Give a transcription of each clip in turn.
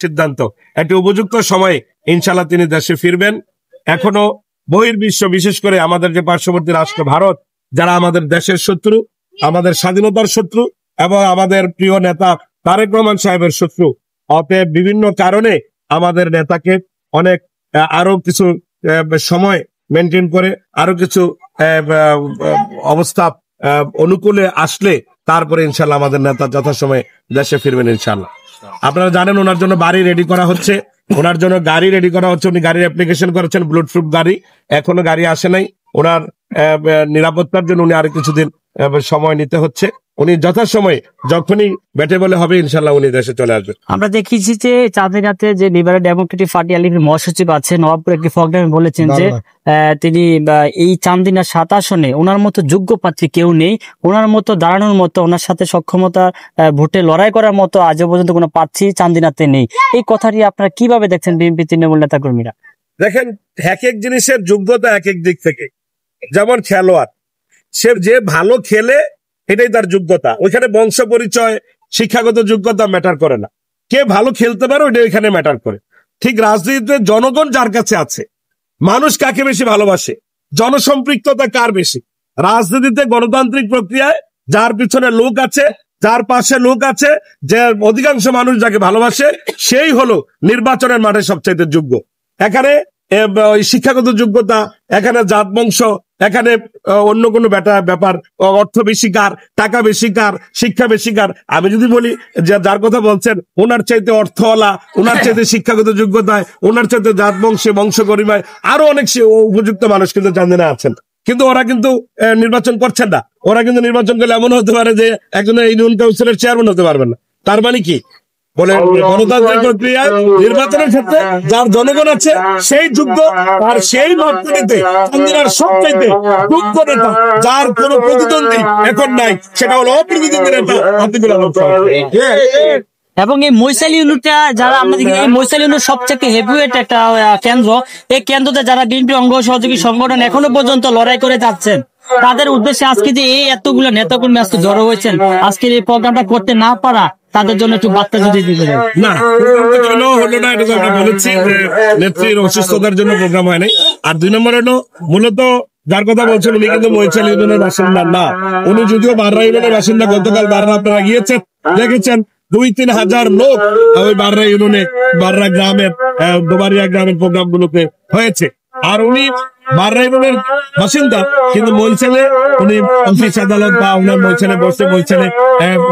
সিদ্ধান্ত, একটি উপযুক্ত সময়ে ইনশাল্লাহ তিনি দেশে ফিরবেন। এখনো বহির্বিশ্ব, বিশেষ করে আমাদের যে পার্শ্ববর্তী রাষ্ট্র ভারত, যারা আমাদের দেশের শত্রু, আমাদের স্বাধীনতার শত্রু এবং আমাদের প্রিয় নেতা তারেক রহমান সাহেবের শত্রু, অতএব বিভিন্ন কারণে আমাদের নেতাকে অনেক আরো কিছু সময় মেনটেন করে আরো কিছু অবস্থা অনুকূলে আসলে তারপরে ইনশাল্লাহ আমাদের নেতা যথাসময়ে দেশে ফিরবেন ইনশাল্লাহ। আপনারা জানেন ওনার জন্য বাড়ি রেডি করা হচ্ছে, ওনার জন্য গাড়ি রেডি করা হচ্ছে। উনি গাড়ির অ্যাপ্লিকেশন করেছেন, বুলেটপ্রুফ গাড়ি, এখনো গাড়ি আসে নাই। ওনার নিরাপত্তার জন্য উনি আরো কিছুদিন সময় নিতে হচ্ছে। উনি যথাসময়ে যখনই ব্যাটে বলে হবে ইনশাল্লাহ উনি দেশে চলে আসবেন। আমরা দেখেছি যে চাঁদিনাতে যে লিবারেল ডেমোক্রেটিক পার্টি আলিমের মহাসচিব আছে নবাবপুর একটি প্রোগ্রামে বলেছেন যে তিনি এই চান্দিনা 7 আসনে ওনার মতো যোগ্য প্রার্থী কেউ নেই, ওনার মতো দাঁড়ানোর মতো, ওনার সাথে সক্ষমতা ভোটে লড়াই করার মতো আজও পর্যন্ত কোনো প্রার্থী চান্দিনাতে নেই। এই কথাটি আপনারা কিভাবে দেখছেন বিএনপি তৃণমূল নেতা কর্মীরা? দেখেন, এক এক জিনিসের যোগ্যতা এক এক দিক থেকে। যেমন খেলোয়াড়, সে যে ভালো খেলে এটাই তার যোগ্যতা, ওইখানে বংশ পরিচয় শিক্ষাগত যোগ্যতা ম্যাটার করে না। কে ভালো খেলতে পারে ওইটা ওইখানে ম্যাটার করে। ঠিক রাজনীতিতে জনগণ যার কাছে আছে, মানুষ কাকে বেশি ভালোবাসে, জনসম্পৃক্ততা কার বেশি, রাজনীতিতে গণতান্ত্রিক প্রক্রিয়ায় যার পিছনে লোক আছে, যার পাশে লোক আছে, যে অধিকাংশ মানুষ যাকে ভালোবাসে সেই হলো নির্বাচনের মাঠে সবচাইতে যোগ্য। এখানে শিক্ষাগত যোগ্যতা, এখানে জাত বংশ, এখানে অন্য কোনো ব্যাপার, অর্থ বেশি কার, টাকা বেশি কার, শিক্ষা বেশি কার। আমি যদি বলি যে যার কথা বলছেন ওনার চাইতে অর্থওয়ালা, ওনার চাইতে শিক্ষাগত যোগ্যতায়, ওনার চাইতে জাত বংশে, বংশ গরিমায় আরো অনেক উপযুক্ত মানুষ কিন্তু চান্দিনা আছেন, কিন্তু ওরা কিন্তু নির্বাচন করছেন না। ওরা কিন্তু নির্বাচন করলে এমন হতে পারে যে একজনের ইউনিয়ন কাউন্সিলের চেয়ারম্যান হতে পারবেন না। তার মানে কি বলে, গণতান্ত্রিক প্রক্রিয়ায় নির্বাচনের ক্ষেত্রে যার জনগণ আছে সেই যোগ্য, আর সেই মাপকাঠিতে চান্দিনার সবচাইতে যোগ্য নেতা যার কোনো প্রতিদ্বন্দ্বী এখন নাই, সেটা হলো অপ্রতিদ্বন্দ্বী নেতা আতিকুল আলম সাহেব। এবং এই মৈশালী ইউনিটটা যারা আমরা দেখি, এই মৈশালী ইউনিট সবচেয়ে হেভিওয়েট একটা কেন্দ্র। এই কেন্দ্রতে যারা বিএনপি অঙ্গ সহযোগী সংগঠন এখনো পর্যন্ত লড়াই করে যাচ্ছেন, তাদের উদ্দেশ্যে আজকে যে এই এতগুলো নেতাকর্মী আজকে জড়ো হয়েছেন, আজকের এই প্রোগ্রামটা করতে না পারা তাদের জন্য একটু বার্তা যদি দিতে চাই। না, হলো না, এটা তো আমরা বলেছি যে নেত্রীর অসুস্থতার জন্য প্রোগ্রাম হয় নাই। আর 2 নম্বর হলো, মূলত যার কথা বলছেন উনি কিন্তু মৈশালী ইউনিয়নের বাসিন্দা না। উনি যদিও বাররা ইউনিয়নের বাসিন্দা, গতকাল বাররা আপনারা গিয়েছেন, দেখেছেন 2-3 হাজার লোক ওই বাররা ইউনিয়নে, বাররা গ্রামের, দোবারিয়া গ্রামের প্রোগ্রাম গুলোতে হয়েছে। আর উনি বাররা ইউনিয়নের বাসিন্দা, কিন্তু মৈশালে উনি অফিস আদালত বা ওনার মৈশালে বসে, মৈশালে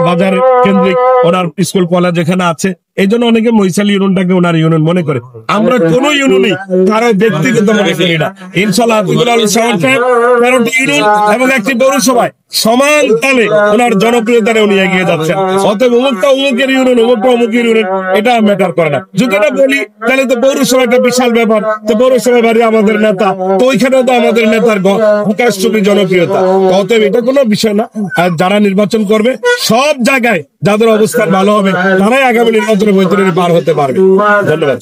বাজার কেন্দ্রিক ওনার স্কুল কলেজ যেখানে আছে, এই জন্য অনেকে মৈশালী ইউনিয়নটাকে ওনার ইউনিয়ন মনে করে। আমরা কোন ইউনিয়নই কারো ব্যক্তিগত মনে করি না। ইনশাল্লাহ আতিকুল আলম সাহেব 13টি ইউনিয়ন এবং একটি পৌরসভায় সমান তালে ওনার জনপ্রিয়তারে উনি এগিয়ে যাচ্ছেন। অতএব অমুকটা অমুকের ইউনিয়ন, অমুকটা অমুকের ইউনিয়ন, এটা ম্যাটার করে না। যদি এটা বলি তাহলে তো পৌরসভা একটা বিশাল ব্যাপার, তো পৌরসভা বাড়ি আমাদের নেতা, তো ওইখানেও তো আমাদের নেতার আকাশচুপি জনপ্রিয়তা। অতএব এটা কোনো বিষয় না। আর যারা নির্বাচন করবে সব জায়গায় যাদের অবস্থান ভালো হবে, তারাই আগামী নির্বাচনের বৈতরণী পার হতে পারবে। ধন্যবাদ।